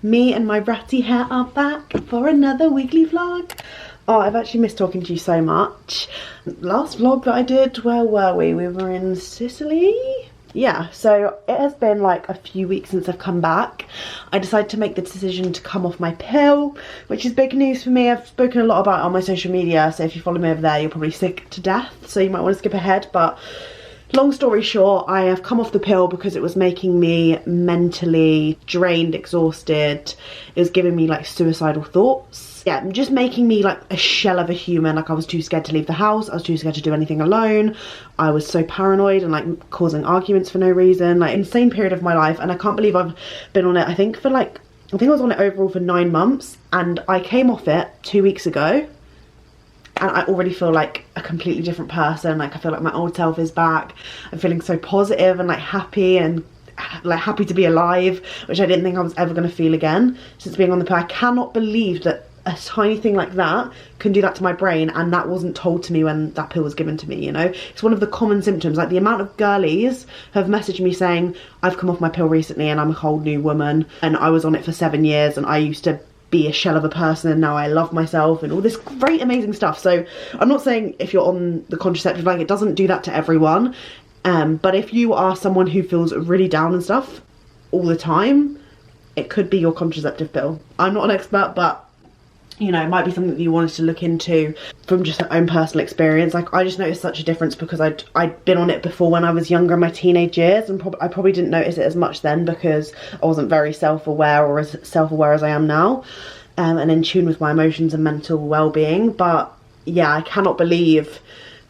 Me and my ratty hair are back for another weekly vlog. Oh, I've actually missed talking to you so much. Last vlog that I did, where were we? We were in Sicily? Yeah, so it has been like a few weeks since I've come back. I decided to make the decision to come off my pill, which is big news for me. I've spoken a lot about it on my social media, so if you follow me over there, you're probably sick to death, so you might want to skip ahead, but long story short, I have come off the pill because it was making me mentally drained, exhausted. It was giving me like suicidal thoughts. Yeah, just making me like a shell of a human. Like I was too scared to leave the house. I was too scared to do anything alone. I was so paranoid and like causing arguments for no reason. Like insane period of my life, and I can't believe I've been on it. I think I was on it overall for 9 months, and I came off it 2 weeks ago. And I already feel like a completely different person. Like I feel like my old self is back. I'm feeling so positive and like happy and like happy to be alive, which I didn't think I was ever going to feel again since being on the pill. I cannot believe that a tiny thing like that can do that to my brain, and that wasn't told to me when that pill was given to me, you know. It's one of the common symptoms. Like the amount of girlies have messaged me saying, I've come off my pill recently and I'm a whole new woman, and I was on it for 7 years and I used to be a shell of a person and now I love myself, and all this great amazing stuff. So I'm not saying if you're on the contraceptive, like it doesn't do that to everyone, but if you are someone who feels really down and stuff all the time, it could be your contraceptive pill. I'm not an expert, but you know, it might be something that you wanted to look into from just your own personal experience. Like I just noticed such a difference because I'd been on it before when I was younger in my teenage years, and I probably didn't notice it as much then because I wasn't very self-aware or as self-aware as I am now, and in tune with my emotions and mental well-being. But yeah, I cannot believe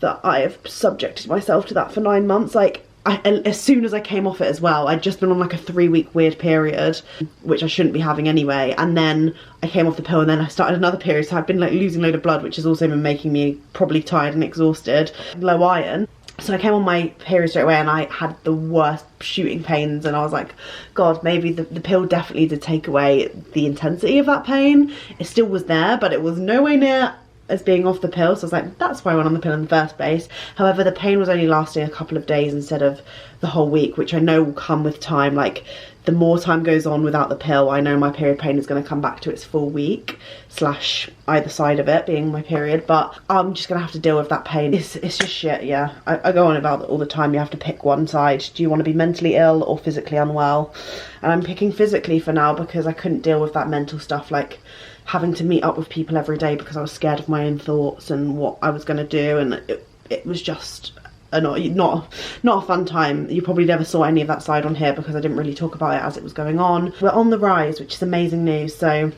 that I have subjected myself to that for 9 months. Like as soon as I came off it as well, I'd just been on like a 3-week weird period, which I shouldn't be having anyway, and then I came off the pill and then I started another period, so I've been like losing a load of blood, which has also been making me probably tired and exhausted, low iron. So I came on my period straight away and I had the worst shooting pains, and I was like, God, maybe the pill definitely did take away the intensity of that pain. It still was there, but it was nowhere near as being off the pill, so I was like, that's why I went on the pill in the first place. However, the pain was only lasting a couple of days instead of the whole week, which I know will come with time. Like the more time goes on without the pill, I know my period pain is going to come back to its full week slash either side of it being my period, but I'm just gonna have to deal with that pain. It's just shit. Yeah, I go on about it all the time. You have to pick one side. Do you want to be mentally ill or physically unwell? And I'm picking physically for now because I couldn't deal with that mental stuff, like having to meet up with people every day because I was scared of my own thoughts and what I was going to do, and it was just not a fun time. You probably never saw any of that side on here because I didn't really talk about it as it was going on. We're on the rise, which is amazing news, so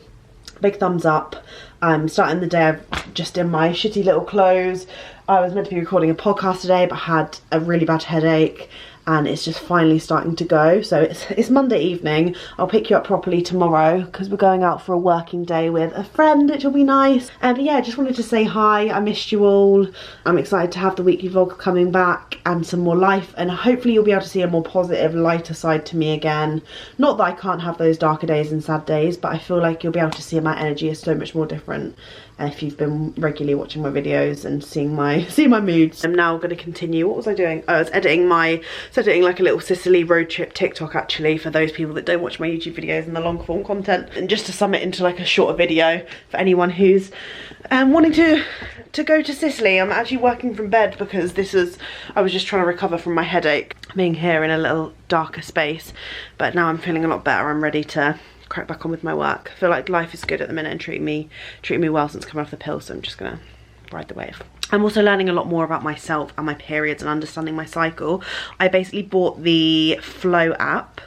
big thumbs up. I'm starting the day just in my shitty little clothes. I was meant to be recording a podcast today but had a really bad headache, and it's just finally starting to go. So it's Monday evening. I'll pick you up properly tomorrow because we're going out for a working day with a friend, which will be nice. But yeah, just wanted to say hi. I missed you all. I'm excited to have the weekly vlog coming back and some more life, and hopefully you'll be able to see a more positive, lighter side to me again. Not that I can't have those darker days and sad days, but I feel like you'll be able to see my energy is so much more different if you've been regularly watching my videos and seeing my moods. I'm now going to continue. What was I doing? Oh, I was editing like a little Sicily road trip TikTok, actually, for those people that don't watch my YouTube videos and the long form content, and just to sum it into like a shorter video for anyone who's wanting to go to Sicily. I'm actually working from bed because I was just trying to recover from my headache being here in a little darker space, but now I'm feeling a lot better. I'm ready to crack back on with my work. I feel like life is good at the minute and treating me well since coming off the pill, so I'm just gonna ride the wave. I'm also learning a lot more about myself and my periods and understanding my cycle. I basically bought the Flow app.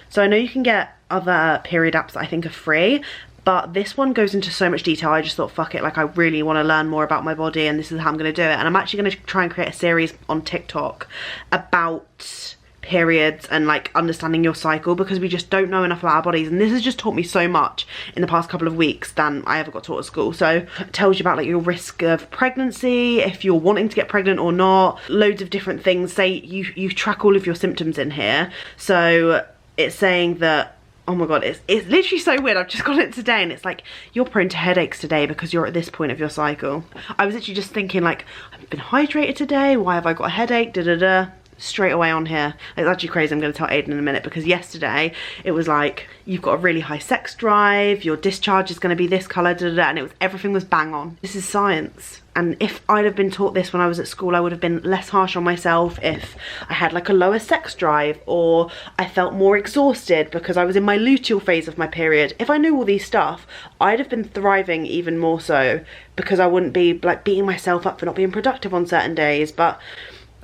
So I know you can get other period apps that I think are free, but this one goes into so much detail. I just thought, fuck it, like I really want to learn more about my body, and this is how I'm going to do it. And I'm actually going to try and create a series on TikTok about periods and like understanding your cycle, because we just don't know enough about our bodies, and this has just taught me so much in the past couple of weeks than I ever got taught at school. So it tells you about like your risk of pregnancy, if you're wanting to get pregnant or not, loads of different things. Say you track all of your symptoms in here, so it's saying that, oh my god, it's literally so weird. I've just got it today and it's like, you're prone to headaches today because you're at this point of your cycle. I was literally just thinking like, I've been hydrated today, why have I got a headache, da da da. straight away on here. It's actually crazy, I'm going to tell Aiden in a minute, because yesterday it was like, you've got a really high sex drive, your discharge is going to be this colour, and everything was bang on. This is science. And if I'd have been taught this when I was at school, I would have been less harsh on myself if I had like a lower sex drive, or I felt more exhausted because I was in my luteal phase of my period. If I knew all these stuff, I'd have been thriving even more so, because I wouldn't be like beating myself up for not being productive on certain days. But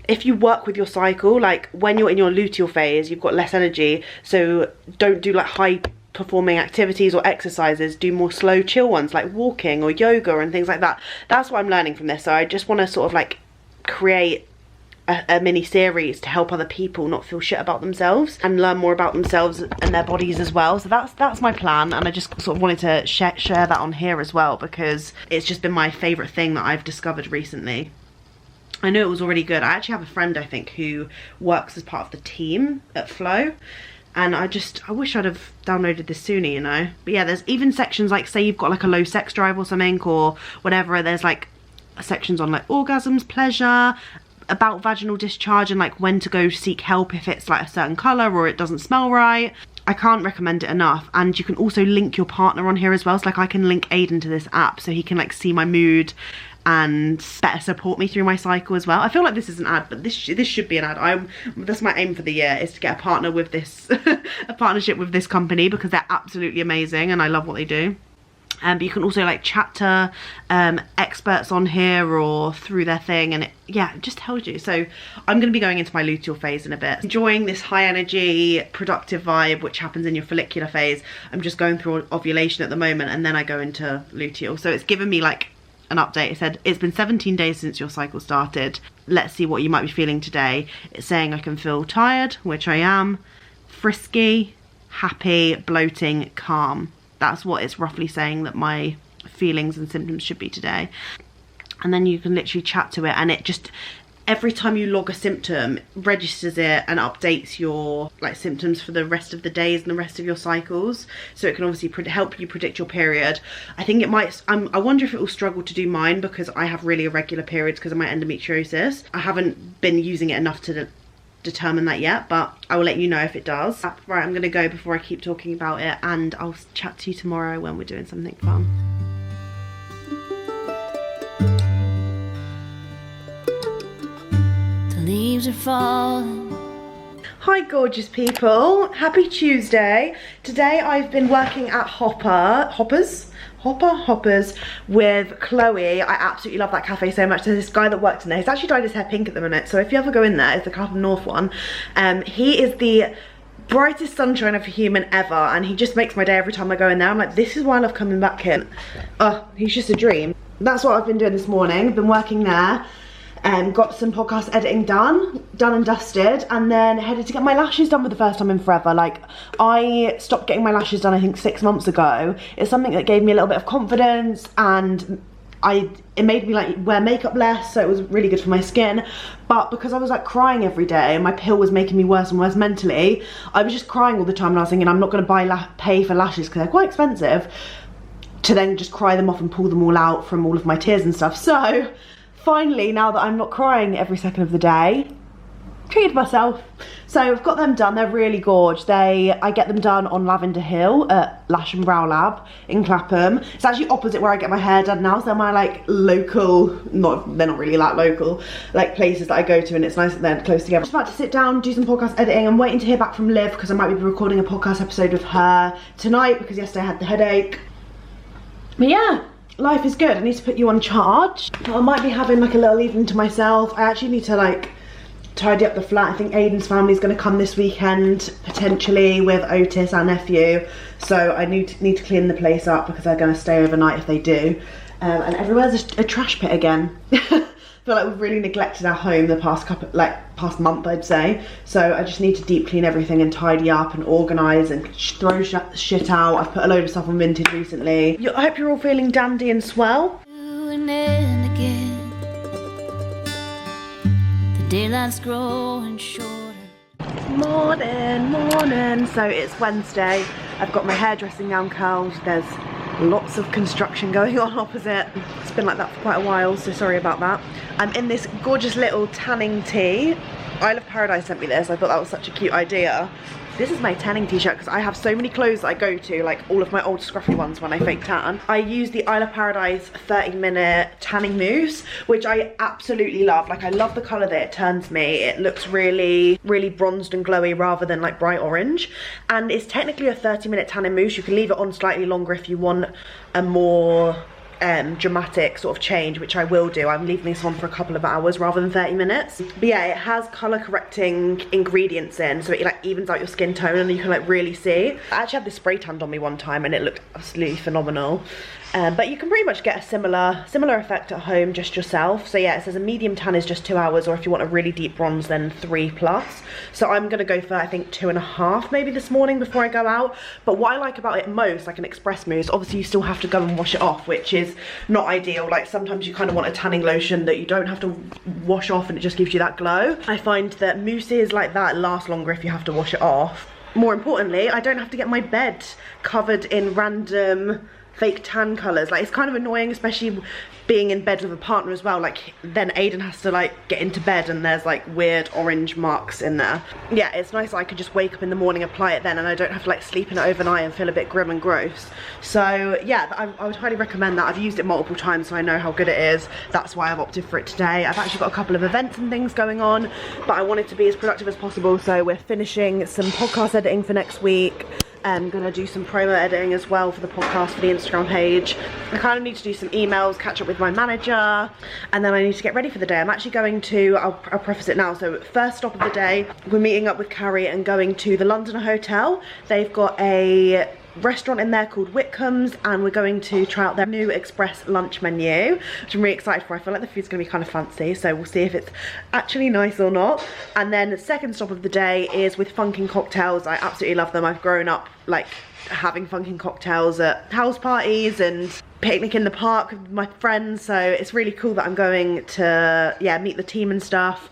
if you work with your cycle, like when you're in your luteal phase, you've got less energy, so don't do like high performing activities or exercises, do more slow chill ones like walking or yoga and things like that. That's what I'm learning from this. So I just want to sort of like create a mini series to help other people not feel shit about themselves and learn more about themselves and their bodies as well. So that's my plan, and I just sort of wanted to share that on here as well, because it's just been my favorite thing that I've discovered recently. I knew it was already good. I actually have a friend, I think, who works as part of the team at Flow, and I wish I'd have downloaded this sooner, you know. But yeah, there's even sections like, say you've got like a low sex drive or something or whatever, there's like sections on like orgasms, pleasure, about vaginal discharge, and like when to go seek help if it's like a certain colour or it doesn't smell right. I can't recommend it enough. And you can also link your partner on here as well. So like I can link Aiden to this app so he can like see my mood and better support me through my cycle as well. I feel like this is an ad, but this should be an ad. That's my aim for the year, is to get a partner with this a partnership with this company, because they're absolutely amazing and I love what they do. But you can also like chat to experts on here or through their thing, and it just tells you. So I'm going to be going into my luteal phase in a bit, enjoying this high energy productive vibe which happens in your follicular phase. I'm just going through ovulation at the moment, and then I go into luteal. So it's given me like an update. It said it's been 17 days since your cycle started. Let's see what you might be feeling today. It's saying I can feel tired, which I am, frisky, happy, bloating, calm. That's what it's roughly saying that my feelings and symptoms should be today. And then you can literally chat to it, and it just, every time you log a symptom, registers it and updates your like symptoms for the rest of the days and the rest of your cycles. So it can obviously help you predict your period. I think it might, I wonder if it will struggle to do mine, because I have really irregular periods because of my endometriosis. I haven't been using it enough to determine that yet, but I will let you know if it does. Right, I'm gonna go before I keep talking about it, and I'll chat to you tomorrow when we're doing something fun. The leaves are falling. Hi gorgeous people, happy Tuesday. Today I've been working at Hoppers with Chloe. I absolutely love that cafe so much. There's this guy that works in there. He's actually dyed his hair pink at the minute, so if you ever go in there, it's the Clapham North one. He is the brightest sunshine of a human ever, and he just makes my day every time I go in there. I'm like, this is why I love coming back here. He's just a dream. That's what I've been doing this morning. I've been working there. Got some podcast editing done and dusted, and then headed to get my lashes done for the first time in forever. Like, I stopped getting my lashes done I think 6 months ago. It's something that gave me a little bit of confidence, and it made me like wear makeup less, so it was really good for my skin. But because I was like crying every day and my pill was making me worse and worse mentally, I was just crying all the time, and I was thinking I'm not going to pay for lashes because they're quite expensive, to then just cry them off and pull them all out from all of my tears and stuff. So finally, now that I'm not crying every second of the day, treated myself. So I've got them done. They're really gorge. I get them done on Lavender Hill at Lash and Brow Lab in Clapham. It's actually opposite where I get my hair done now. So they're my like local, they're not really that local, like places that I go to, and it's nice that they're close together. I'm just about to sit down, do some podcast editing. I'm waiting to hear back from Liv, because I might be recording a podcast episode with her tonight, because yesterday I had the headache. But yeah, life is good. I need to put you on charge. I might be having like a little evening to myself. I actually need to like tidy up the flat. I think Aiden's family's going to come this weekend, potentially, with Otis, our nephew. So I need to clean the place up, because they're going to stay overnight if they do. And everywhere's a trash pit again. I feel like we've really neglected our home the past month, I'd say. So I just need to deep clean everything and tidy up and organise and throw shit out. I've put a load of stuff on Vinted recently. I hope you're all feeling dandy and swell. And again, the daylight's growing shorter. Morning. So it's Wednesday. I've got my hairdressing gown curled. There's lots of construction going on opposite. It's been like that for quite a while, so sorry about that. I'm in this gorgeous little tanning tee. Isle of Paradise sent me this. I thought that was such a cute idea. This is my tanning t-shirt because I have so many clothes that I go to, like all of my old scruffy ones when I fake tan. I use the Isle of Paradise 30-minute tanning mousse, which I absolutely love. Like, I love the colour that it turns me. It looks really, really bronzed and glowy rather than like bright orange. And it's technically a 30-minute tanning mousse. You can leave it on slightly longer if you want a more dramatic sort of change, which I will do. I'm leaving this on for a couple of hours rather than 30 minutes. But yeah, it has colour correcting ingredients in, so it like evens out your skin tone and you can like really see. I actually had this spray tanned on me one time and it looked absolutely phenomenal. But you can pretty much get a similar effect at home just yourself. So yeah, it says a medium tan is just 2 hours, or if you want a really deep bronze then 3+. So I'm gonna go for I think 2.5 maybe this morning before I go out. But what I like about it most, like an express mousse, obviously you still have to go and wash it off, which is not ideal. Like sometimes you kind of want a tanning lotion that you don't have to wash off and it just gives you that glow. I find that mousses like that last longer if you have to wash it off. More importantly, I don't have to get my bed covered in random fake tan colours. Like, it's kind of annoying, especially being in bed with a partner as well. Like, then Aiden has to like get into bed and there's like weird orange marks in there. Yeah, it's nice that I could just wake up in the morning, apply it then, and I don't have to like sleep in it overnight and feel a bit grim and gross. So yeah, I would highly recommend that. I've used it multiple times, so I know how good it is. That's why I've opted for it today. I've actually got a couple of events and things going on, but I wanted to be as productive as possible, so we're finishing some podcast editing for next week. I'm gonna do some promo editing as well for the podcast, for the Instagram page. I kind of need to do some emails, catch up with my manager, and then I need to get ready for the day. I'm actually going to, I'll preface it now, so first stop of the day, we're meeting up with Carrie and going to the Londoner Hotel. They've got a restaurant in there called Whitcomb's, and we're going to try out their new express lunch menu, which I'm really excited for. I feel like the food's gonna be kind of fancy, so we'll see if it's actually nice or not. And then the second stop of the day is with Funkin' Cocktails. I absolutely love them. I've grown up like having Funkin' Cocktails at house parties and picnic in the park with my friends, so it's really cool that I'm going to, yeah, meet the team and stuff.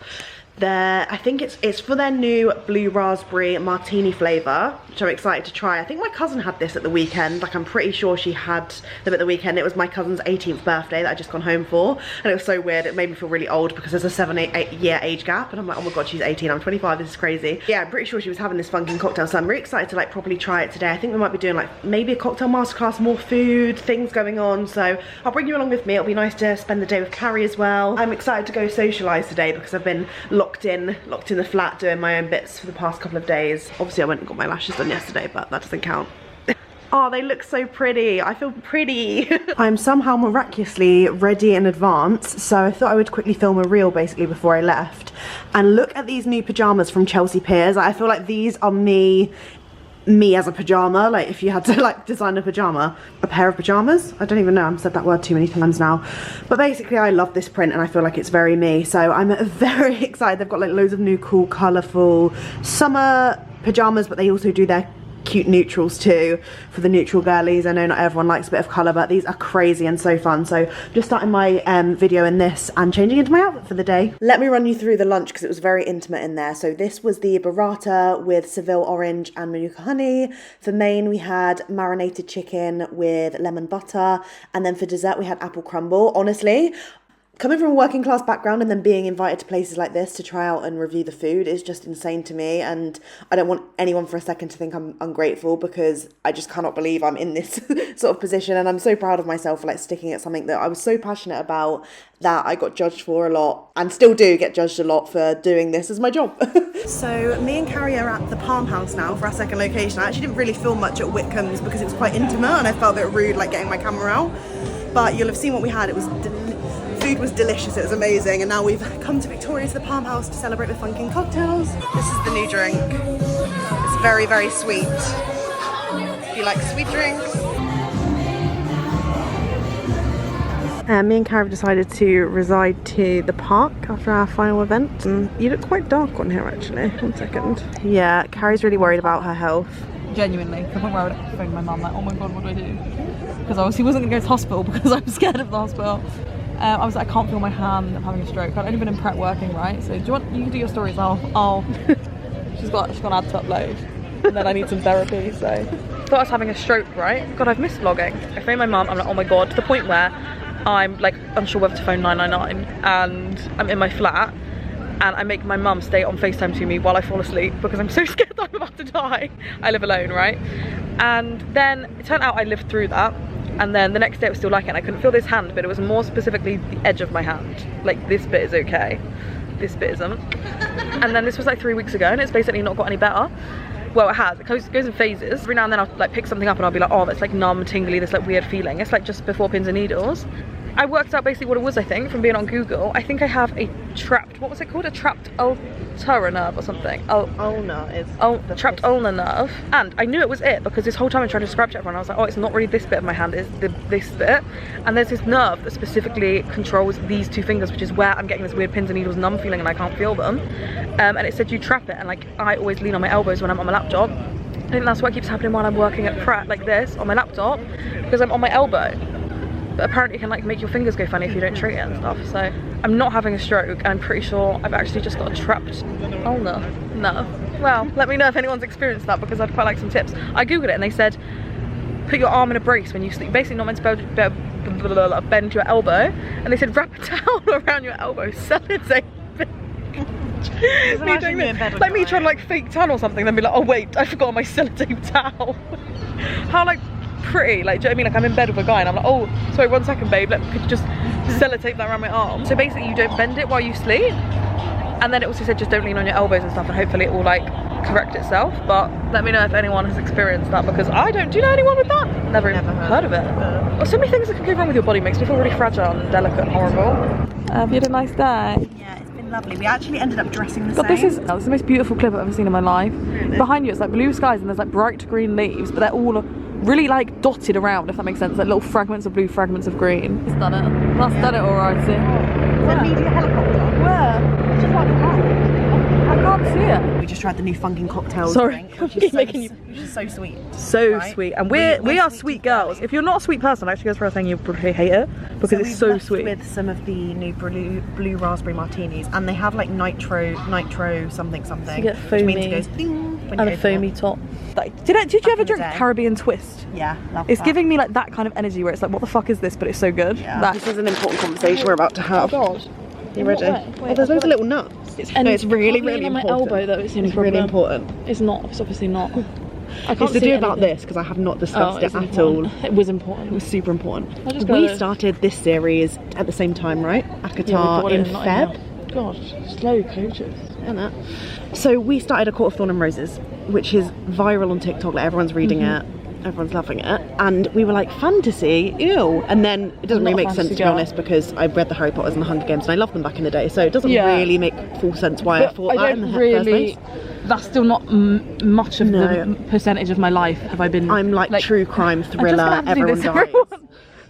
I think it's for their new blue raspberry martini flavour, which I'm excited to try. I think my cousin had this at the weekend. Like, I'm pretty sure she had them at the weekend. It was my cousin's 18th birthday that I'd just gone home for, and it was so weird. It made me feel really old because there's a 7-8 year age gap, and I'm like, oh my god, she's 18, I'm 25, this is crazy. Yeah, I'm pretty sure she was having this Funkin' Cocktail, so I'm really excited to like properly try it today. I think we might be doing like maybe a cocktail masterclass, more food, things going on, so I'll bring you along with me. It'll be nice to spend the day with Carrie as well. I'm excited to go socialise today because I've been locked in the flat doing my own bits for the past couple of days. Obviously I went and got my lashes done yesterday, but that doesn't count. Oh, they look so pretty. I feel pretty. I'm somehow miraculously ready in advance, so I thought I would quickly film a reel basically before I left. And look at these new pyjamas from Chelsea Piers. I feel like these are me as a pyjama. Like, if you had to like design a pair of pyjamas, I don't even know, I've said that word too many times now, but basically I love this print and I feel like it's very me, so I'm very excited. They've got like loads of new cool colourful summer pyjamas, but they also do their cute neutrals too for the neutral girlies. I know not everyone likes a bit of colour, but these are crazy and so fun. So just starting my video in this and changing into my outfit for the day. Let me run you through the lunch because it was very intimate in there. So this was the burrata with Seville orange and manuka honey. For main we had marinated chicken with lemon butter, and then for dessert we had apple crumble. Honestly, coming from a working class background and then being invited to places like this to try out and review the food is just insane to me, and I don't want anyone for a second to think I'm ungrateful, because I just cannot believe I'm in this sort of position, and I'm so proud of myself for like sticking at something that I was so passionate about that I got judged for a lot, and still do get judged a lot for doing this as my job. So me and Carrie are at the Palm House now for our second location. I actually didn't really film much at Whitcomb's because it was quite intimate and I felt a bit rude like getting my camera out, but you'll have seen what we had. It was food was delicious, it was amazing, and now we've come to Victoria to the Palm House to celebrate with Funkin' Cocktails. This is the new drink. It's very, very sweet. If you like sweet drinks. Me and Carrie decided to reside to the park after our final event. You look quite dark on here actually. One second. Yeah, Carrie's really worried about her health. Genuinely, to the point where I would phone my mum like, oh my god, what do I do? Because I obviously wasn't going to go to hospital because I was scared of the hospital. I was like, I can't feel my hand, I'm having a stroke. I'd only been in prep working, right? So do you want, you can do your stories, I'll she's got an ad to upload, and then I need some therapy, so. Thought I was having a stroke, right? God, I've missed vlogging. I phoned my mum, I'm like, oh my god, to the point where I'm like unsure whether to phone 999, and I'm in my flat, and I make my mum stay on FaceTime to me while I fall asleep because I'm so scared that I'm about to die. I live alone, right? And then it turned out I lived through that, and then the next day it was still like it, and I couldn't feel this hand, but it was more specifically the edge of my hand. Like, this bit is okay, this bit isn't. And then this was like 3 weeks ago, and it's basically not got any better. Well, it has. It goes in phases. Every now and then I'll like pick something up and I'll be like, oh, that's like numb, tingly, this like weird feeling. It's like just before pins and needles. I worked out basically what it was, I think, from being on Google. I think I have a trapped, what was it called? A trapped ulnar nerve or something. Ulnar is the trapped ulnar nerve. And I knew it was it because this whole time I tried to describe it to everyone. I was like, oh, it's not really this bit of my hand, it's this bit. And there's this nerve that specifically controls these 2 fingers, which is where I'm getting this weird pins and needles numb feeling and I can't feel them. And it said you trap it, and like I always lean on my elbows when I'm on my laptop. I think that's what keeps happening while I'm working at Pratt like this on my laptop, because I'm on my elbow. But apparently it can like make your fingers go funny if you don't treat it and stuff. So I'm not having a stroke, and I'm pretty sure I've actually just got a trapped ulnar nerve. Well, let me know if anyone's experienced that, because I'd quite like some tips. I googled it and they said put your arm in a brace when you sleep. Basically not meant to bend your elbow, and they said wrap a towel around your elbow, sellotape it. Me doing this, like me trying to like fake tan or something, then be like, oh wait, I forgot my sellotape towel. How like pretty, like, do you know what I mean? Like I'm in bed with a guy and I'm like, oh sorry, 1 second babe, could you just sellotape that around my arm? So basically you don't bend it while you sleep, and then it also said just don't lean on your elbows and stuff, and hopefully it will like correct itself. But let me know if anyone has experienced that, because I don't. Do you know anyone with that? Never heard of it. Well, so many things that can go wrong with your body makes me feel really fragile and delicate and horrible. Have you had a nice day? Yeah, it's been lovely. We actually ended up dressing the same. This is the most beautiful clip I've ever seen in my life. Really? Behind you it's like blue skies and there's like bright green leaves, but they're all really like dotted around, if that makes sense, like little fragments of blue, fragments of green. It's done it. That's done it alright, see. We're needing a helicopter. Where? Just like that. I can't see it. We just tried the new funking cocktails. Sorry, which is so sweet. So right? Sweet, and we are sweet girls. If you're not a sweet person, actually goes for a thing, you probably hate it because it's so sweet. With some of the new blue raspberry martinis, and they have like nitro something. So you get foamy, which means it goes ding when and a foamy top. Like, did you ever drink Caribbean Twist? Yeah, love It's that. giving me like that kind of energy where it's like, what the fuck is this? But it's so good. Yeah. This is an important conversation we're about to have. Oh god. You ready? Wait, there's loads of little nuts. It's really, really on my important. elbow though. It's really important. It's not. It's obviously not. I can't it's to see do about this because I have not discussed it at all. It was important. It was super important. We started this series at the same time, right? Akatar in Feb. God, slow coaches. Isn't it? So we started A Court of Thorn and Roses, which is viral on TikTok. Like everyone's reading it. Everyone's loving it, and we were like, fantasy, ew. And then it doesn't really make sense, to be honest, because I read the Harry Potters and the Hunger Games and I loved them back in the day, so it doesn't really make full sense why I thought that in the first place. That's still not much of the percentage of my life have I been. I'm like true crime thriller, everyone dies.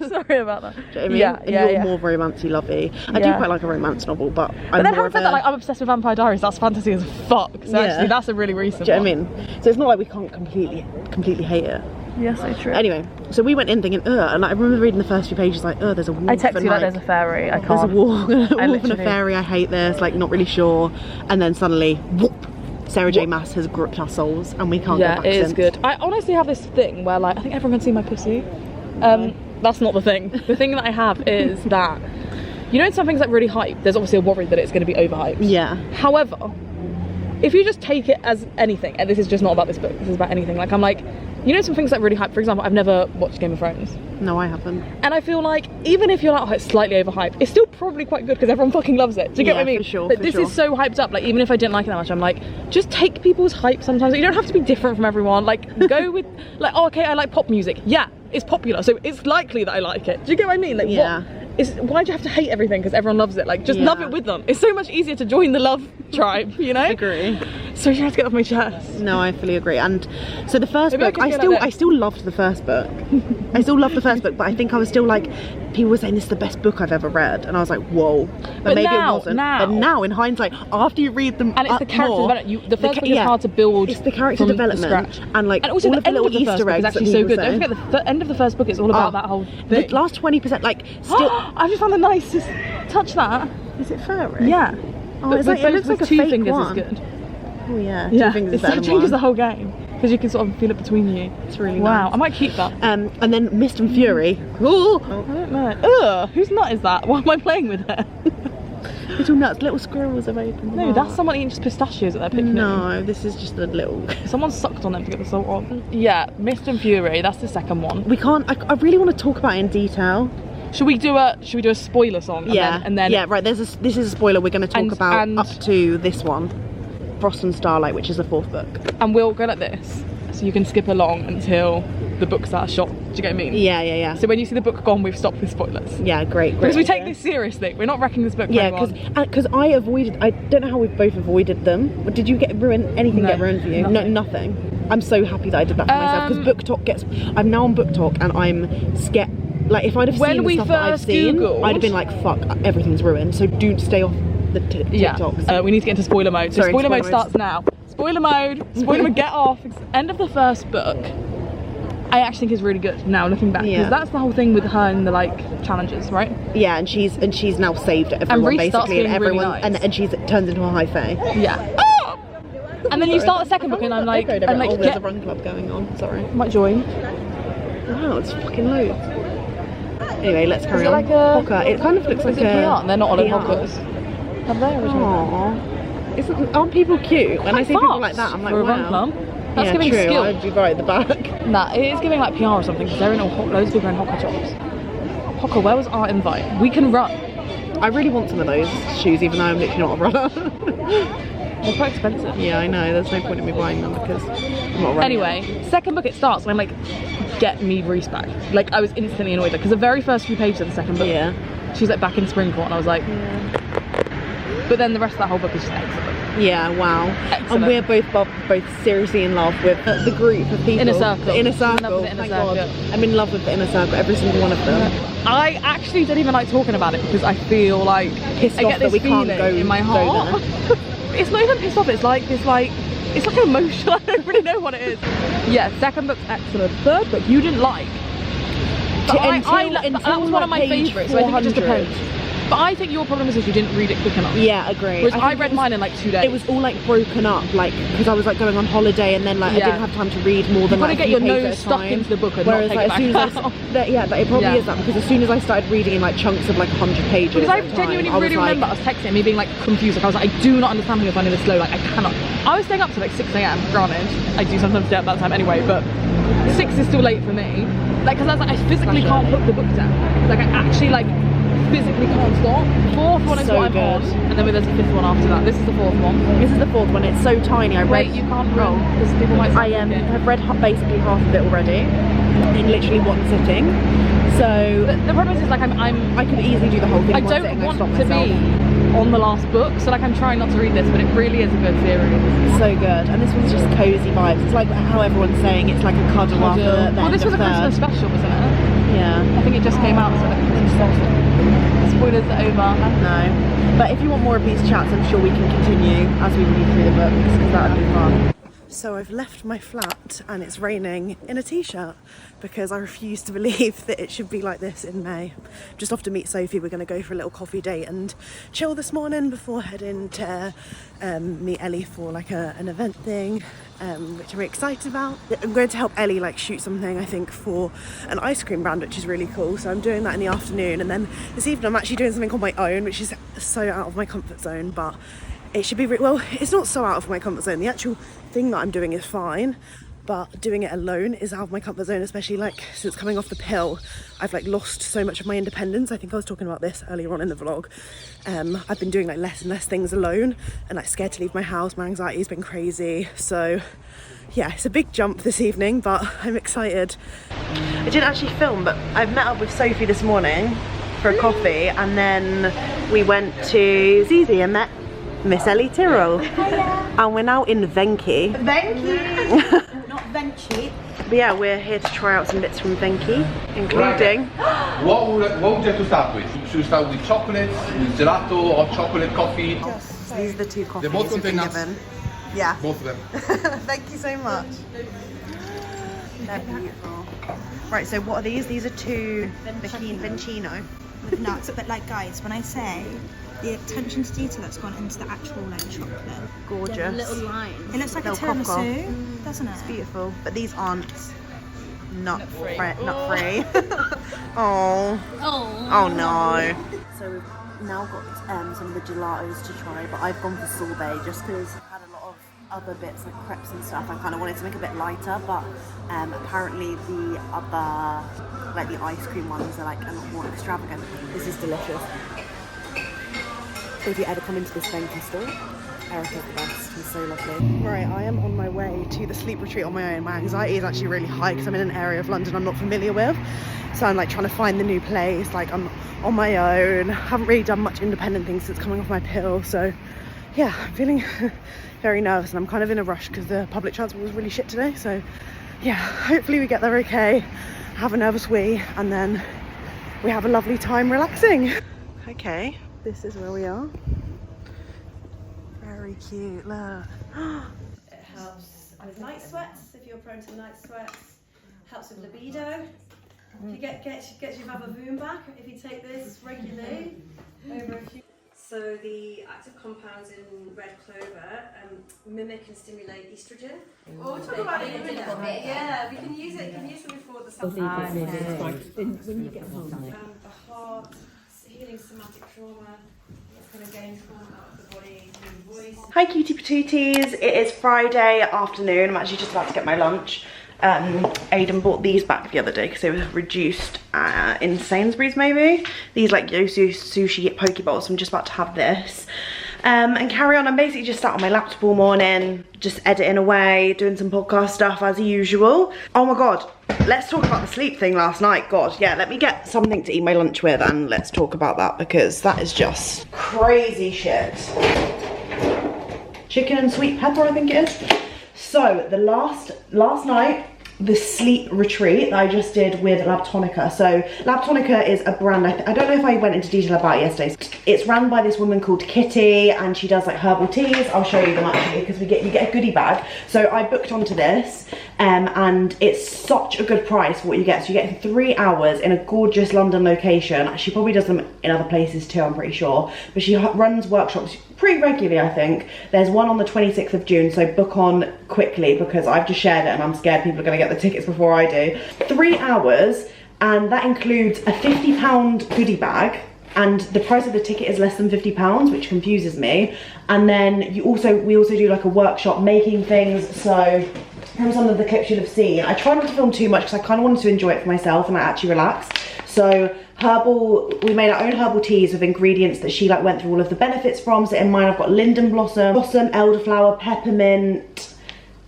Sorry about that. Do you know what I mean? Yeah, you're more romancy lovey. I do quite like a romance novel, but then having said that, like I'm obsessed with Vampire Diaries. That's fantasy as fuck. So actually, that's a really recent. Do you know what I mean? So it's not like we can't completely hate it. Yes, so true. Anyway, so we went in thinking, and I remember reading the first few pages like, there's a wolf. I texted you like there's a fairy. I can't. There's a wolf and a fairy. I hate this. Like, not really sure. And then suddenly, whoop, Sarah J. Maas has gripped our souls, and we can't go back. Yeah, it is good. I honestly have this thing where like I think everyone can see my pussy. That's not the thing. The thing that I have is that, you know, in some things like really hype, there's obviously a worry that it's going to be overhyped. Yeah. However, if you just take it as anything, and this is just not about this book, this is about anything, like I'm like, you know, some things like really hype. For example, I've never watched Game of Thrones. No, I haven't. And I feel like even if you're like, oh, it's slightly overhyped, it's still probably quite good because everyone fucking loves it. Do you get what I mean? For sure. Like, this is so hyped up. Like, even if I didn't like it that much, I'm like, just take people's hype sometimes. You don't have to be different from everyone. Like, go with like, oh, okay, I like pop music. Yeah, it's popular, so it's likely that I like it. Do you get what I mean? Like, why do you have to hate everything because everyone loves it? Like, just love it with them. It's so much easier to join the love tribe, you know? I agree. So you have to get off my chest. No, I fully agree. And so the first book, I still loved the first book. I still loved the first book, but I think I was still like, people were saying this is the best book I've ever read, and I was like, whoa. But maybe it wasn't. But now, in hindsight, after you read them, and it's the character development. The first book is hard to build. It's the character development, and like also all the of the end little of the Easter eggs. Is actually so good. Don't forget the end of the first book is all about that whole thing. The last 20%, like still. I just found the nicest. Touch that. Is it fairy? Yeah. Oh, it's like, it looks like a two fake fingers one. is good. Oh yeah. Yeah. 2 fingers is better It than changes one. the whole game because you can sort of feel it between you. It's really nice. nice. I might keep that. And then Mist and Fury. I don't know. Ugh, whose nut is that? Why am I playing with it? Little nuts, little squirrels have opened them No, up. that's someone eating just pistachios at their picnic. No, this is just a little... Someone sucked on them to get the salt on. Yeah, Mist and Fury, that's the second one. We can't... I really want to talk about it in detail. Should we do a spoiler song? And then yeah, right, this is a spoiler we're going to talk about up to this one. Frost and Starlight, which is the 4th book. And we'll go like this, so you can skip along until the books are shot. Do you get what I mean? Yeah. So when you see the book gone, we've stopped with spoilers. Yeah, great. Because we take this seriously. We're not wrecking this book for anyone. Because I don't know how we've both avoided them. Did you get ruined? Anything get ruined for you? Nothing. No, nothing. I'm so happy that I did that for myself, because Book Talk I'm now on Book Talk and I'm scared. Like, if I'd have seen the stuff that I've seen, I'd have been like, fuck, everything's ruined. So do stay off the TikToks. We need to get into spoiler mode. So spoiler mode starts now. Spoiler mode, get off. End of the first book, I actually think is really good now looking back, because that's the whole thing with her in the like challenges, right? Yeah, and she's now saved everyone basically, and everyone really nice. and she turns into a high fae. Yeah. Oh! And then you start the second book and I'm like, there's a run club going on. Sorry. Might join. Wow, it's fucking loads. Anyway, let's carry on. Like a Hocker. It kind of looks like a PR. They're not all in PR. Hockers. Have they originally? Aren't people cute? When I see people like that, I'm like, for a wow. run club. That's giving true. skill. I'd be right at the back. Nah, it is giving like PR or something, because they're in loads of people in Hocker jobs. Hocker, where was our invite? We can run. I really want some of those shoes, even though I'm literally not a runner. They're quite expensive. Yeah, I know. There's no point in me buying them because I'm not a runner. Anyway, second book it starts and I'm like, get me Reese back. Like, I was instantly annoyed because the very first few pages of the second book, she's like back in Springport, and I was like, but then the rest of that whole book is just excellent. Yeah, wow. Excellent. And we're both seriously in love with the group of people. Inner Circle. The Inner Circle. I'm in love with the Inner Circle. God. I'm in love with the Inner Circle, every single one of them. I actually don't even like talking about it because I feel like pissed I off get this that we can't feeling go in my heart. It's not even pissed off, it's like an emotion. I don't really know what it is. Yeah, second book's excellent. Third book you didn't like. But that was one of my favourites, so I think it just depends. But I think your problem is you didn't read it quick enough. Yeah, agree. Whereas I read mine in like 2 days. It was all like broken up, like, because I was like going on holiday and then like I didn't have time to read more than like a few pages. You've got to get your nose stuck into the book and whereas not like take it back out. It probably is that, because as soon as I started reading in like chunks of like 100 pages. Because I genuinely really remember I was texting and me being like confused. Like I was like, I do not understand how you're finding this slow. Like I cannot. I was staying up to like 6 AM. Granted, I do sometimes stay up that time anyway, but 6 is still late for me. Like, because I was like, I physically can't put the book down. Like I actually like physically can't stop. Fourth one is what I'm on, and then there's a fifth one after that. This is the fourth one. This is the fourth one. It's so tiny. Wait, you can't roll because people might. I have read basically half of it already in literally one sitting. So the problem is like I could easily do the whole thing. I don't want to be on the last book, so like I'm trying not to read this, but it really is a good series. So good, and this one's just cozy vibes. It's like how everyone's saying it's like a cuddle after the end. Well, this was a Christmas special, wasn't it? Yeah. I think it just came out, so spoilers are over. No. But if you want more of these chats, I'm sure we can continue as we read through the books, because that would be fun. So I've left my flat and it's raining in a t-shirt because I refuse to believe that it should be like this in May. Just off to meet Sophie. We're going to go for a little coffee date and chill this morning before heading to meet Ellie for like an event thing, which I'm really excited about. I'm going to help Ellie like shoot something, I think, for an ice cream brand, which is really cool. So I'm doing that in the afternoon, and then this evening I'm actually doing something on my own, which is so out of my comfort zone, but it should be well, it's not so out of my comfort zone. The actual thing that I'm doing is fine, but doing it alone is out of my comfort zone, especially like since coming off the pill. I've like lost so much of my independence. I think I was talking about this earlier on in the vlog. I've been doing like less and less things alone and like scared to leave my house. My anxiety's been crazy. So yeah, it's a big jump this evening, but I'm excited. I didn't actually film, but I've met up with Sophie this morning for a coffee, and then we went to Zizi and met Miss Ellie Tyrrell. Hiya. And we're now in Venki. Venki! Not Venchi. But yeah, we're here to try out some bits from Venki, including... What would you like to start with? Should we start with chocolates, with gelato, or chocolate coffee? So these are the two coffees They both we've been contain nuts. given. Yeah. Both of them. Thank you so much. They're beautiful. Right, so what are these? These are two Vincino. With nuts, but like guys, when I say the attention to detail that's gone into the actual like chocolate. Gorgeous. The little lines. It looks like a Little tiramisu, doesn't it? It's beautiful, but these aren't nut free. Oh. Oh. Oh no. So now got some of the gelatos to try, but I've gone for sorbet just because I've had a lot of other bits like crepes and stuff. I kind of wanted to make a bit lighter, but apparently the other, like the ice cream ones, are like a lot more extravagant. This is delicious. So if you ever come into this Benki store, Erica's the best. He's so lovely. Right, I am on my way to the sleep retreat on my own. My anxiety is actually really high because I'm in an area of London I'm not familiar with. So I'm like trying to find the new place. Like I'm on my own. Haven't really done much independent things since coming off my pill. So yeah, I'm feeling very nervous and I'm kind of in a rush because the public transport was really shit today. So yeah, hopefully we get there okay. Have a nervous wee and then we have a lovely time relaxing. Okay, this is where we are. Very cute, look. It helps with night sweats, if you're prone to night sweats. Helps with libido. If you gets your vavavoom back if you take this regularly over a few. So the active compounds in red clover mimic and stimulate estrogen. Oh, we'll talk about it in a minute. Yeah, we can use it. You can use them before the when you get home. The heart, healing somatic trauma. Kind of getting trauma out of the body through the voice. Hi cutie patooties, it is Friday afternoon. I'm actually just about to get my lunch. Aidan bought these back the other day because they were reduced in Sainsbury's maybe. These like Yosu sushi poke bowls. So I'm just about to have this. And carry on. I'm basically just sat on my laptop all morning, just editing away, doing some podcast stuff as usual. Oh my god, let's talk about the sleep thing last night. God, yeah, let me get something to eat my lunch with and let's talk about that because that is just crazy shit. Chicken and sweet pepper, I think it is. So the last night, the sleep retreat that I just did with Labtonica. So Labtonica is a brand, I don't know if I went into detail about it yesterday. It's run by this woman called Kitty and she does like herbal teas. I'll show you them actually because you get a goodie bag. So I booked onto this and it's such a good price for what you get. So you get 3 hours in a gorgeous London location. She probably does them in other places too, I'm pretty sure. But she runs workshops pretty regularly, I think. There's one on the 26th of June, so book on quickly because I've just shared it and I'm scared people are going to get the tickets before I do. 3 hours, and that includes a £50 goodie bag, and the price of the ticket is less than £50, which confuses me. And then we also do like a workshop making things. So from some of the clips you'll have seen, I tried not to film too much because I kind of wanted to enjoy it for myself and I actually relaxed. So we made our own herbal teas with ingredients that she like went through all of the benefits from. So in mine I've got linden blossom, elderflower, peppermint,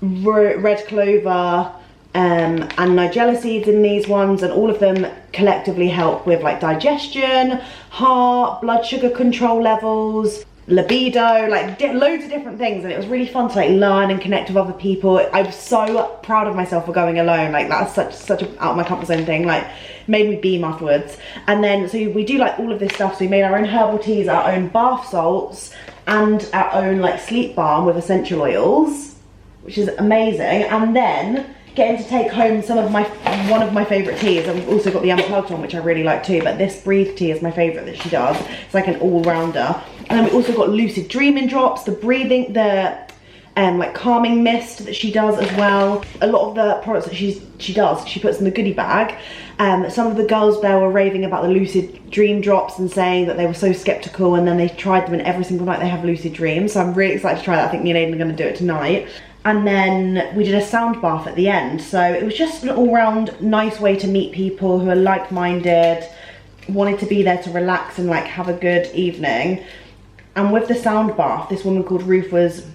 red clover, and nigella seeds in these ones, and all of them collectively help with like digestion, heart, blood sugar control levels, libido, like loads of different things. And it was really fun to like learn and connect with other people. I was so proud of myself for going alone. Like that's such a out of my comfort zone thing. Like made me beam afterwards. And then so we do like all of this stuff. So we made our own herbal teas, our own bath salts, and our own like sleep balm with essential oils, which is amazing. And then getting to take home one of my favourite teas. And we've also got the unplugged one, which I really like too, but this breathe tea is my favourite that she does. It's like an all-rounder. And then we also got lucid dreaming drops, the breathing, like calming mist that she does as well. A lot of the products that she puts in the goodie bag. Some of the girls there were raving about the lucid dream drops and saying that they were so skeptical, and then they tried them and every single night they have lucid dreams. So I'm really excited to try that. I think me and Aiden are going to do it tonight. And then we did a sound bath at the end. So it was just an all-round nice way to meet people who are like-minded, wanted to be there to relax and like have a good evening. And with the sound bath, this woman called Ruth was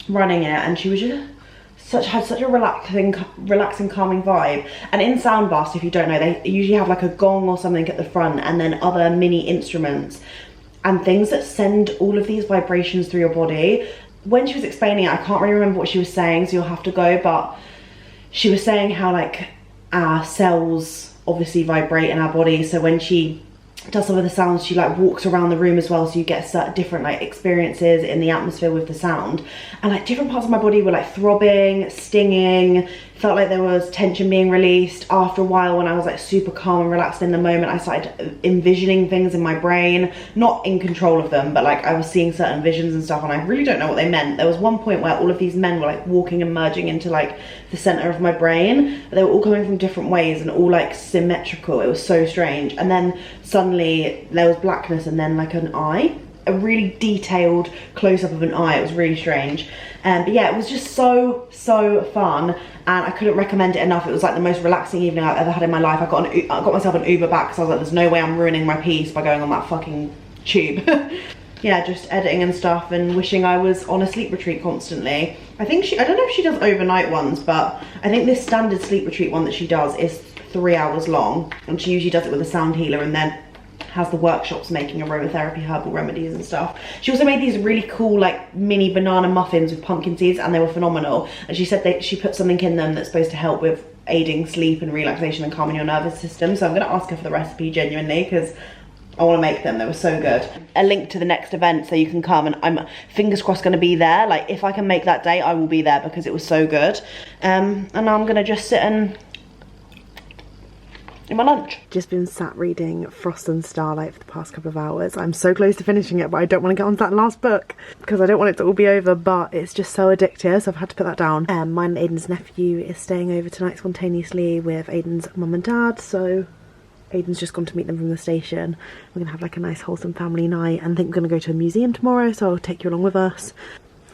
running it, and she was just had such a relaxing, calming vibe. And in sound baths, if you don't know, they usually have like a gong or something at the front, and then other mini instruments and things that send all of these vibrations through your body. When she was explaining it, I can't really remember what she was saying, so you'll have to go, but she was saying how like our cells obviously vibrate in our body. So when she does some of the sounds, she like walks around the room as well, so you get certain different like experiences in the atmosphere with the sound. And like different parts of my body were like throbbing, stinging, Felt like there was tension being released. After a while, when I was like super calm and relaxed in the moment, I started envisioning things in my brain, not in control of them, but like I was seeing certain visions and stuff, and I really don't know what they meant. There was one point where all of these men were like walking and merging into like the center of my brain, but they were all coming from different ways and all like symmetrical. It was so strange. And then suddenly there was blackness and then like an eye, a really detailed close-up of an eye. It was really strange. But yeah, it was just so fun, and I couldn't recommend it enough. It was like the most relaxing evening I've ever had in my life. I got myself an Uber back because I was like, there's no way I'm ruining my peace by going on that fucking tube. Yeah, just editing and stuff and wishing I was on a sleep retreat constantly. I don't know if she does overnight ones, but I think this standard sleep retreat one that she does is 3 hours long, and she usually does it with a sound healer and then has the workshops making aromatherapy herbal remedies and stuff. She also made these really cool like mini banana muffins with pumpkin seeds, and they were phenomenal. And she said she put something in them that's supposed to help with aiding sleep and relaxation and calming your nervous system. So I'm going to ask her for the recipe genuinely, because I want to make them. They were so good. A link to the next event so you can come, and I'm fingers crossed going to be there. Like if I can make that day, I will be there because it was so good. And now I'm going to just sit and in my lunch. Just been sat reading Frost and Starlight for the past couple of hours. I'm so close to finishing it, but I don't want to get on to that last book because I don't want it to all be over, but it's just so addictive, so I've had to put that down. Mine and Aiden's nephew is staying over tonight spontaneously with Aiden's mum and dad, so Aiden's just gone to meet them from the station. We're gonna have like a nice wholesome family night, and I think we're gonna go to a museum tomorrow, so I'll take you along with us.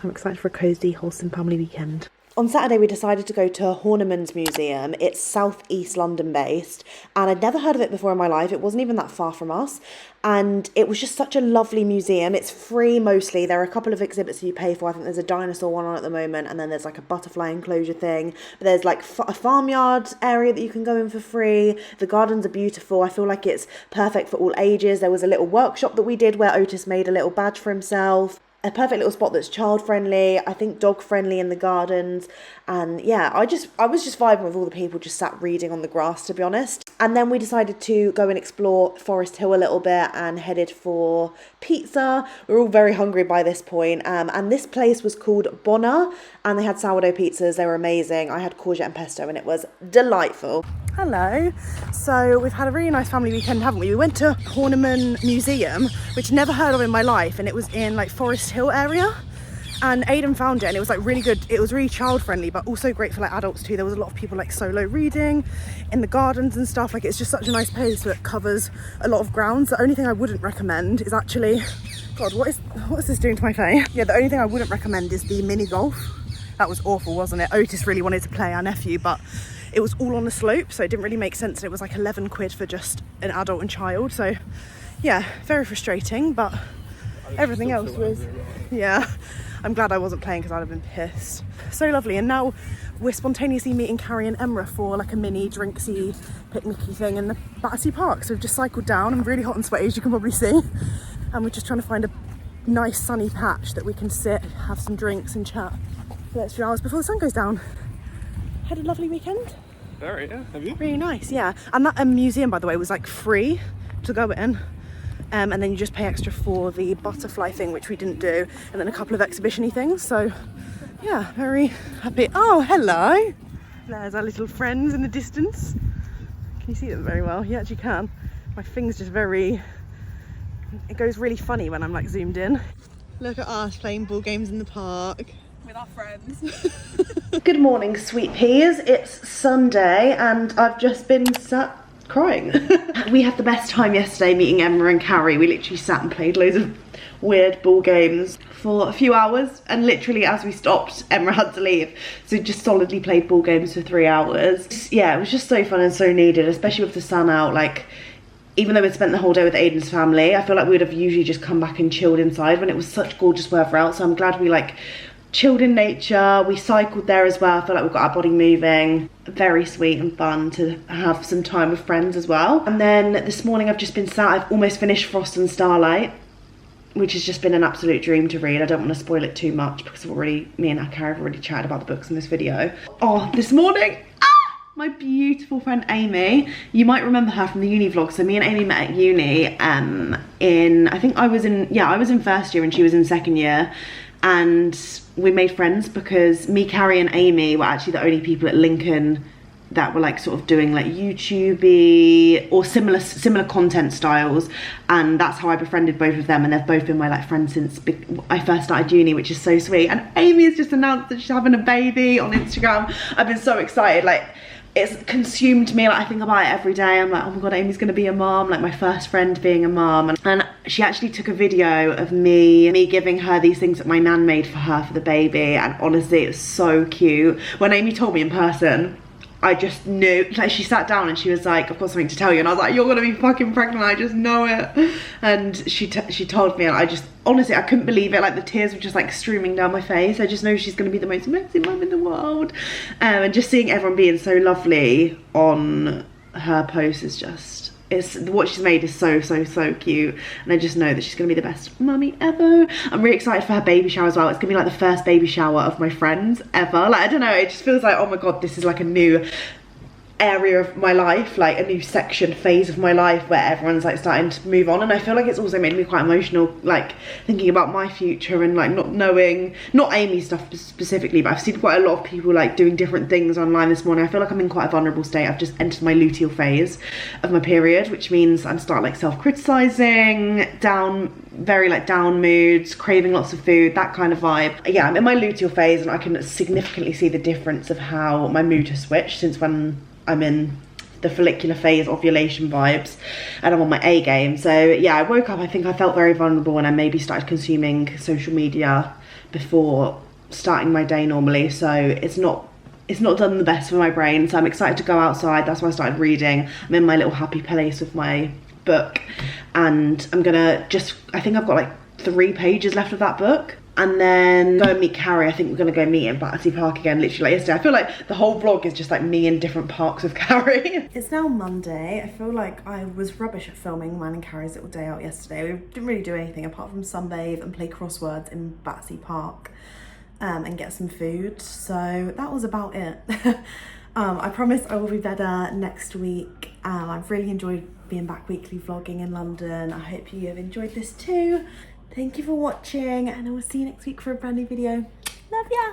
I'm excited for a cosy wholesome family weekend. On Saturday we decided to go to Horniman's Museum. It's South East London based, and I'd never heard of it before in my life. It wasn't even that far from us, and it was just such a lovely museum. It's free mostly. There are a couple of exhibits that you pay for. I think there's a dinosaur one on at the moment, and then there's like a butterfly enclosure thing. But there's like a farmyard area that you can go in for free. The gardens are beautiful. I feel like it's perfect for all ages. There was a little workshop that we did where Otis made a little badge for himself. A perfect little spot that's child friendly, I think dog friendly in the gardens, and yeah, I was just vibing with all the people just sat reading on the grass, to be honest. And then we decided to go and explore Forest Hill a little bit and headed for pizza. We were all very hungry by this point, and this place was called Bonner, and they had sourdough pizzas. They were amazing. I had courgette and pesto and it was delightful. Hello. So we've had a really nice family weekend, haven't we? We went to Horniman Museum, which I'd never heard of in my life, and it was in like Forest Hill area. And Aiden found it, and it was like really good. It was really child friendly, but also great for like adults too. There was a lot of people like solo reading in the gardens and stuff. Like it's just such a nice place that covers a lot of grounds. The only thing I wouldn't recommend is actually, God, what is this doing to my face? Yeah, the only thing I wouldn't recommend is the mini golf. That was awful, wasn't it? Otis really wanted to play, our nephew, but it was all on the slope, so it didn't really make sense. And it was like 11 quid for just an adult and child. So yeah, very frustrating, but everything else was, yeah. I'm glad I wasn't playing because I'd have been pissed. So lovely. And now we're spontaneously meeting Carrie and Emra for like a mini drinksy, picnicky thing in the Battersea Park. So we've just cycled down. I'm really hot and sweaty, as you can probably see. And we're just trying to find a nice sunny patch that we can sit, have some drinks and chat for the next few hours before the sun goes down. Had a lovely weekend. Very, yeah. Have you? Really nice, yeah. And that museum, by the way, was like free to go in. And then you just pay extra for the butterfly thing, which we didn't do, and then a couple of exhibition-y things. So yeah, very happy. Oh, hello. There's our little friends in the distance. Can you see them very well? You actually can. My finger's just it goes really funny when I'm like zoomed in. Look at us playing ball games in the park. With our friends. Good morning, sweet peas. It's Sunday and I've just been sat crying. We had the best time yesterday meeting Emma and Carrie. We literally sat and played loads of weird ball games for a few hours, and literally as we stopped, Emma had to leave. So just solidly played ball games for 3 hours. Yeah, it was just so fun and so needed, especially with the sun out. Like, even though we'd spent the whole day with Aiden's family, I feel like we would have usually just come back and chilled inside when it was such gorgeous weather out. So I'm glad we like chilled in nature. We cycled there as well. I feel like we've got our body moving. Very sweet and fun to have some time with friends as well. And then this morning I've just been sat, I've almost finished Frost and Starlight, which has just been an absolute dream to read. I don't want to spoil it too much because me and Carrie have already chatted about the books in this video. Oh, this morning, my beautiful friend Amy, you might remember her from the uni vlog. So me and Amy met at uni I think I was in first year and she was in second year. and we made friends because me, Carrie and Amy were actually the only people at Lincoln that were like sort of doing like YouTube-y or similar content styles, and that's how I befriended both of them, and they've both been my like friends since I first started uni, which is so sweet. And Amy has just announced that she's having a baby on Instagram. I've been so excited, like it's consumed me. Like I think about it every day. I'm like, oh my god, Amy's gonna be a mom, like my first friend being a mom. And she actually took a video of me giving her these things that my nan made for her for the baby, and honestly it was so cute. When Amy told me in person, I just knew, like she sat down and she was like, I've got something to tell you, and I was like, you're gonna be fucking pregnant, I just know it. And she told me, and I just, honestly, I couldn't believe it. Like the tears were just like streaming down my face. I just know she's gonna be the most amazing mum in the world. And just seeing everyone being so lovely on her post is just, what she's made is so cute, and I just know that she's gonna be the best mummy ever. I'm really excited for her baby shower as well. It's gonna be like the first baby shower of my friends ever. Like I don't know, it just feels like, oh my god, this is like a new area of my life, like a new phase of my life where everyone's like starting to move on. And I feel like it's also made me quite emotional, like thinking about my future and like not knowing, not Amy's stuff specifically, but I've seen quite a lot of people like doing different things online this morning. I feel like I'm in quite a vulnerable state. I've just entered my luteal phase of my period, which means I'm starting like self-criticizing, very like down moods, craving lots of food, that kind of vibe. Yeah, I'm in my luteal phase, and I can significantly see the difference of how my mood has switched since when I'm in the follicular phase, ovulation vibes, and I'm on my A game. So yeah, I woke up, I think I felt very vulnerable, and I maybe started consuming social media before starting my day normally, so it's not done the best for my brain. So I'm excited to go outside. That's why I started reading. I'm in my little happy place with my book, and I'm gonna I think I've got like 3 pages left of that book, and then go and meet Carrie. I think we're gonna go meet in Battersea Park again, literally like yesterday. I feel like the whole vlog is just like me in different parks with Carrie. It's now Monday. I feel like I was rubbish at filming mine and Carrie's little day out yesterday. We didn't really do anything apart from sunbathe and play crosswords in Battersea Park and get some food. So that was about it. I promise I will be better next week. I've really enjoyed being back weekly vlogging in London. I hope you have enjoyed this too. Thank you for watching, and I will see you next week for a brand new video. Love ya!